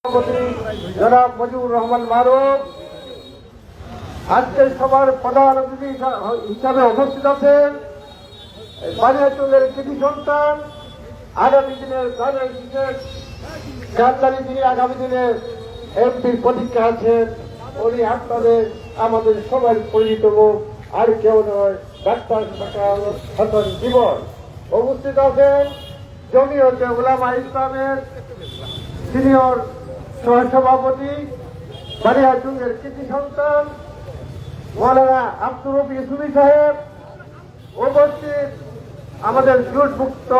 সভাপতি জনাব মজিবুর রহমান মারুফ আজকের সভার প্রধান অতিথি হিসাবে উপস্থিত আছেন। বানিয়াচঙ্গের কৃতি সন্তান, আগামী দিনের গান্ধারী যিনি আগামী দিনের এমপির প্রতীক্ষা আছেন, উনি আপনাদের আমাদের সবার পরিচিত মুখ, আর কেউ নয়, ডাক্তার হাসান জীবন। উপস্থিত আছেন জমিয়তে উলামা ইসলামের সিনিয়র সহসভাপতি, বানিয়াচঙ্গের কৃতি সন্তান মৌলানা আব্দুর রফি ইসুফি সাহেব। উপস্থিত আমাদের জুটমুক্ত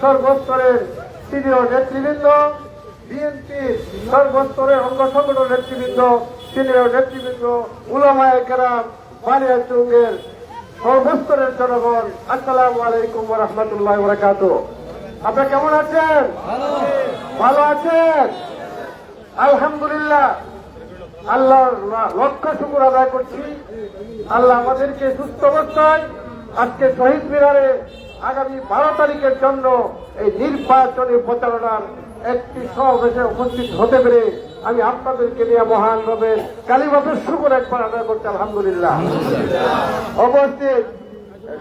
সর্বস্তরের সিনিয়র নেতৃবৃন্দ, বিএনপির সর্বস্তরের অঙ্গ সংগঠন নেতৃবৃন্দ, সিনিয়র নেতৃবৃন্দ, উলামায়ে কেরাম, বানিয়াচঙ্গের সর্বস্তরের জনগণ, আসসালামু আলাইকুম ওয়া রাহমাতুল্লাহি ওয়া বারাকাতুহু। আপনারা কেমন আছেন? ভালো আছেন? আলহামদুলিল্লাহ, আল্লাহর লক্ষ শুকর আদায় করছি। আল্লাহ আমাদেরকে সুস্থ অবস্থায় আজকে শহীদ মিনারে আগামী 12 তারিখের জন্য এই নির্বাচনী প্রচারণার একটি সমাবেশে উপস্থিত হতে পেরে আমি আপনাদেরকে নিয়ে মহান রবের কালিমাতুর শুকর একবার আদায় করছি আলহামদুলিল্লাহ। উপস্থিত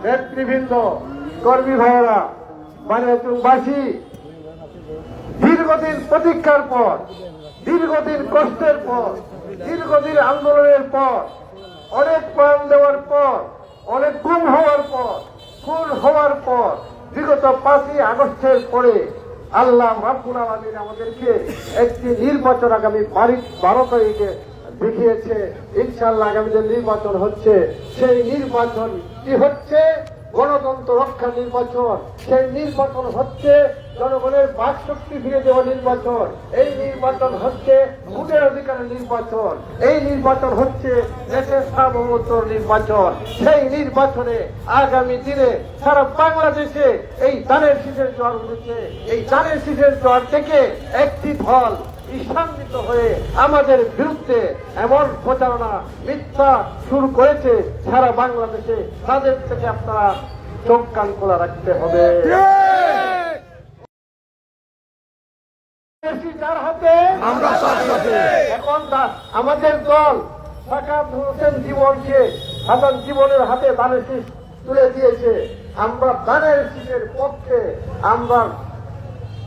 নেতৃবৃন্দ, কর্মী ভাইয়েরা, বানিয়াচংবাসী, দীর্ঘদিন প্রতীক্ষার পর, দীর্ঘদিন কষ্টের পর, দীর্ঘদিন আন্দোলনের পর, অনেক প্রাণ দেওয়ার পর, অনেক খুন হওয়ার পর বিগত 5ই আগস্টের পরে আল্লাহ রাব্বুল আলামিন আমাদেরকে একটি নির্বাচন আগামী 12 তারিখে দেখিয়েছে। ইনশাআল্লাহ আগামী যে নির্বাচন হচ্ছে, সেই নির্বাচন কি হচ্ছে? গণতন্ত্র রক্ষা নির্বাচন। সেই নির্বাচন হচ্ছে জনগণের বাক শক্তি ফিরে দেওয়া নির্বাচন। এই নির্বাচন হচ্ছে ভোটের অধিকারের নির্বাচন। এই নির্বাচন হচ্ছে দেশের সার্বভৌমত্বর নির্বাচন। সেই নির্বাচনে আগামী দিনে সারা বাংলাদেশে এই ধানের শীষের জ্বর উঠেছে। এই ধানের শীষের জ্বর থেকে একটি দল ঈশান্বিত হয়ে আমাদের বিরুদ্ধে এমন প্রচারণা, মিথ্যা শুরু করেছে সারা বাংলাদেশে। তাদের থেকে আপনারা চোখ কান খোলা রাখতে হবে। যার হাতে এখন আমাদের দল সাকাত হোসেন জীবনকে, হাসান জীবনের হাতে ধানের শীষ তুলে দিয়েছে। আমরা ধানের শীষের পক্ষে, আমরা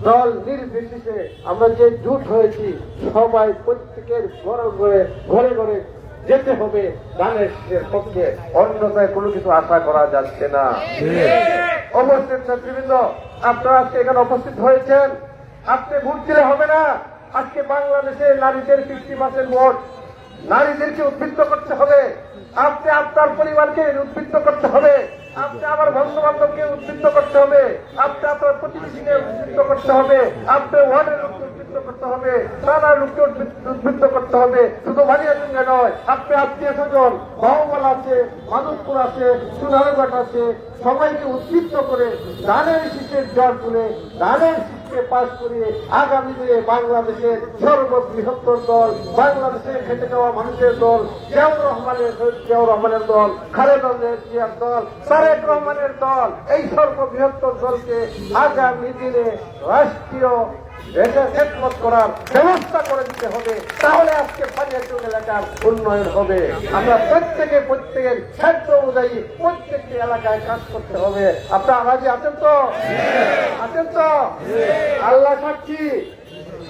দল নির্বিশেষে আমরা যে জুট হয়েছি, সবাই প্রত্যেকের ঘরে ঘরে যেতে হবে ধানের শীষের পক্ষে, অন্যথায় কোনো কিছু আশা করা যাচ্ছে না। অবস্থিত নেতৃবৃন্দ, আপনারা আজকে এখানে উপস্থিত হয়েছেন, আপনি ভোট দিলে হবে না। আজকে বাংলাদেশে নারীদের 50% ভোট, নারীদেরকে উদ্বৃত্ত করতে হবে। আপনি আপনার পরিবারকে উদ্বৃত্ত করতে হবে, আপনি আমার বন্ধু বান্ধবকে উদ্বৃত্ত করতে হবে, আপনি আপনার প্রতিবেশীকে উদ্বৃত্ত করতে হবে, আপনি ওয়ার্ডের লোককে উদ্বৃত্ত করতে হবে, থানার লোককে উদ্বৃত্ত করতে হবে। শুধু বানিয়াচঙ্গে নয়, আপনি আত্মীয় স্বজন, বাহুমাল আছে, মাধবপুর আছে, সোনারঘাট আছে, সবাইকে উদ্বৃত্ত করে ধানের শীষের জ্বর তুলে ধানের শীষকে পাশ করিয়ে আগামী দিনে বাংলাদেশের সর্ববৃহত্তর দল, বাংলাদেশের খেটে যাওয়া মানুষের দল, জিয়াউর রহমানের দল, খালেদা জিয়ার দল, তারেক রহমানের দল, এই সর্ববৃহত্তর দলকে আগামী দিনে রাষ্ট্রীয় খেদমত করার ব্যবস্থা করে দিতে হবে। তাহলে আজকে বানিয়াচং এলাকার উন্নয়ন হবে। আমরা প্রত্যেকের সাধ্য অনুযায়ী প্রত্যেকটি এলাকায় কাজ করতে হবে। আপনারা রাজি আছেন তো? আছেন তো? আল্লাহ সাক্ষী,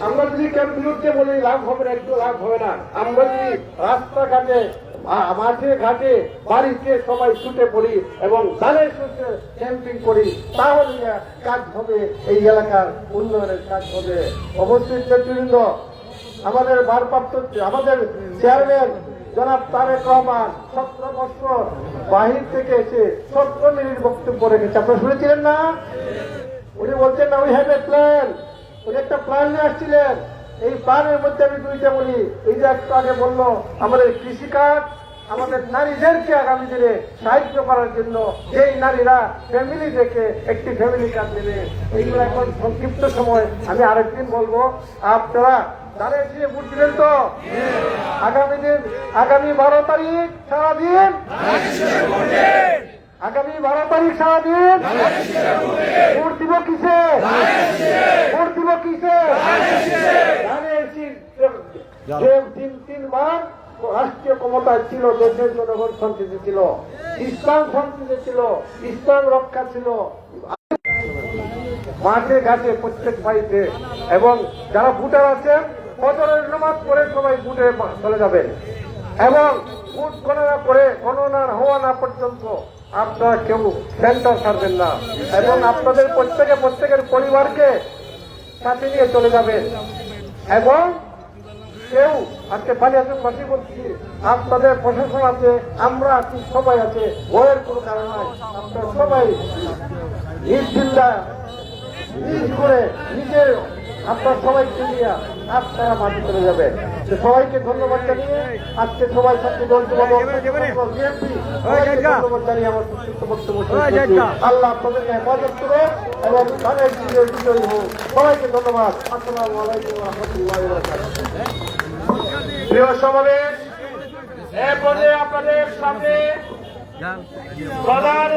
আমরা যদি কেন বিরুদ্ধে বলি লাভ হবে না, একটু লাভ হবে না। আমরা যদি রাস্তাঘাটে, মাঠে ঘাটে, বাড়িতে সবাই ছুটে পড়ি এবং ধানের শীষে ক্যাম্পিং করি, তাহলে কাজ হবে, এই এলাকার উন্নয়নের কাজ হবে। অবশ্যই নেতৃবৃন্দ, আমাদের ভারপ্রাপ্ত আমাদের চেয়ারম্যান জনাব তারেক রহমান 17 বছর বাহির থেকে এসে 17 মিনিট বক্তব্য রেখেছে। আপনারা শুনেছিলেন না? উনি বলছেন না, উই হ্যাভ এ প্ল্যান। উনি একটা প্ল্যান নিয়ে আসছিলেন। এই প্ল্যানের মধ্যে আমি দুইটা বলি। এই যে একটু আগে বললো, আমাদের কৃষিকাজ, আমাদের নারীদেরকে আগামী দিনে সাহায্য করার জন্য যেই নারীরা ফ্যামিলি থেকে একটি ফ্যামিলি কার্ড নেবে, এইগুলো এখন সংক্ষিপ্ত সময় আমি আরেকদিন বলবো। আপনারা ধানের শীষে ভোট দিলেন তো? আগামী 12 তারিখ সারাদিন, আগামী 12 তারিখ সারাদিন ভোট দিব কিসে? ভোট দিব কিসে? ধানের শীষ যে তিনবার রাষ্ট্রীয় ক্ষমতায় ছিল, দেশের জনগণ শান্তিতে ছিল, ইসলাম শান্তিতে ছিল, ইসলাম রক্ষা ছিল মাঠে ঘাটে প্রত্যেক বাড়িতে। এবং যারা ভোটার আছেন ফজরের নামাজ পড়ে সবাই ভোটে চলে যাবেন এবং ভোট গণনা হওয়া না পর্যন্ত আপনারা কেউ সেন্টার ছাড়বেন না এবং আপনাদের প্রত্যেকের পরিবারকে সাথে নিয়ে চলে যাবেন। এবং কেউ আজকে বালিয়াচকবাসী বলছি, আপনাদের প্রশাসন আছে, আমরা আছি, সবাই আছে, ভয়ের কোনো কারণ নাই। আপনারা সবাই নির্চিন্তা করে নিজের আপনার সবাইকে নিয়ে আপনারা মাঠে চলে যাবেন। সবাইকে ধন্যবাদ জানিয়ে আজকে সবাই ছাত্র দল বিএনপি ধন্যবাদ জানিয়ে আমার সংক্ষিপ্ত বক্তব্য আল্লাহ আপনাদেরকে হেফাজত করে এবং ধানের বিজয়ী হোক। সবাইকে ধন্যবাদ। আসসালামু আলাইকুম ওয়া রাহমাতুল্লাহি ওয়া বারাকাতুহু। প্রিয় সমাবেশ, এরপরে আপনাদের সামনে প্রধান